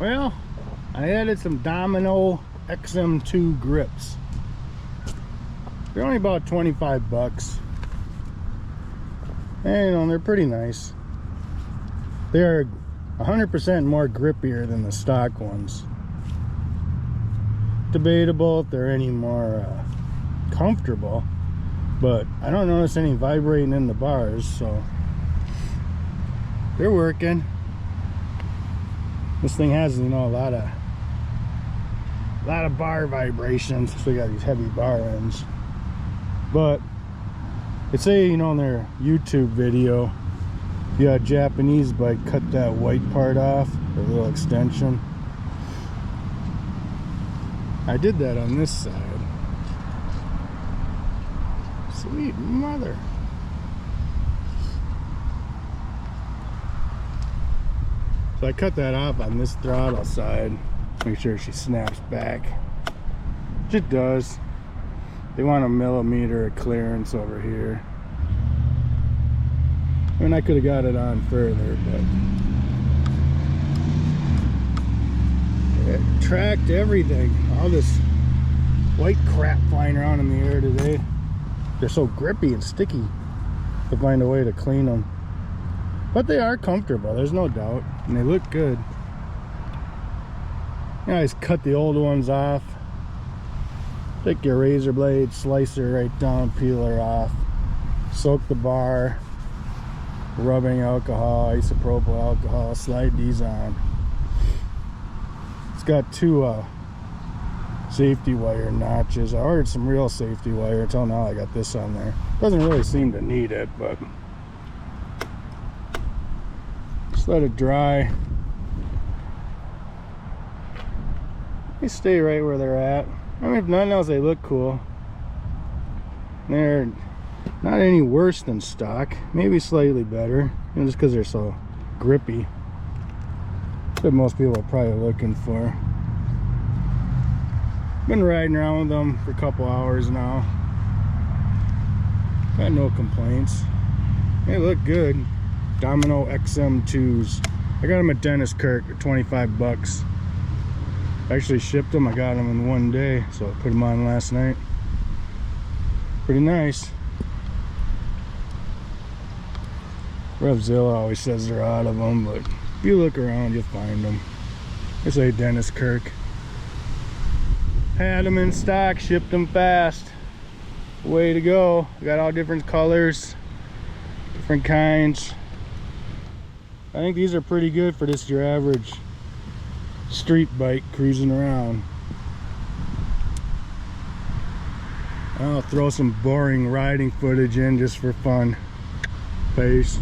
Well, I added some Domino XM2 grips. They're only about 25 bucks. And you know, they're pretty nice. They're 100% more grippier than the stock ones. Debatable if they're any more comfortable, but I don't notice any vibrating in the bars, so they're working. This thing has, you know, a lot of bar vibrations, so we got these heavy bar ends. But it say, you know, in their YouTube video, if you got a Japanese bike, cut that white part off, the little extension. I did that on this side. Sweet mother. So I cut that off on this throttle side. Make sure she snaps back. Which it does. They want a millimeter of clearance over here. I mean, I could have got it on further, but it tracked everything. All this white crap flying around in the air today. They're so grippy and sticky. To find a way to clean them. But they are comfortable, there's no doubt. And they look good. You know, I just cut the old ones off. Take your razor blade, slice her right down, peel her off. Soak the bar. Rubbing alcohol, isopropyl alcohol, slide these on. It's got two safety wire notches. I ordered some real safety wire until now I got this on there. Doesn't really seem to need it, but just let it dry. They stay right where they're at. I mean, if nothing else, they look cool. They're not any worse than stock, maybe slightly better, you know, just because they're so grippy. That's what most people are probably looking for. Been riding around with them for a couple hours now. Got no complaints. They look good. Domino XM2s. I got them at Dennis Kirk for 25 bucks. Actually shipped them. I got them in one day, so I put them on last night. Pretty nice. Revzilla always says they're out of them, but if you look around, you'll find them. I say Dennis Kirk. Had them in stock, shipped them fast. Way to go. Got all different colors, different kinds. I think these are pretty good for just your average street bike cruising around. I'll throw some boring riding footage in just for fun. Peace.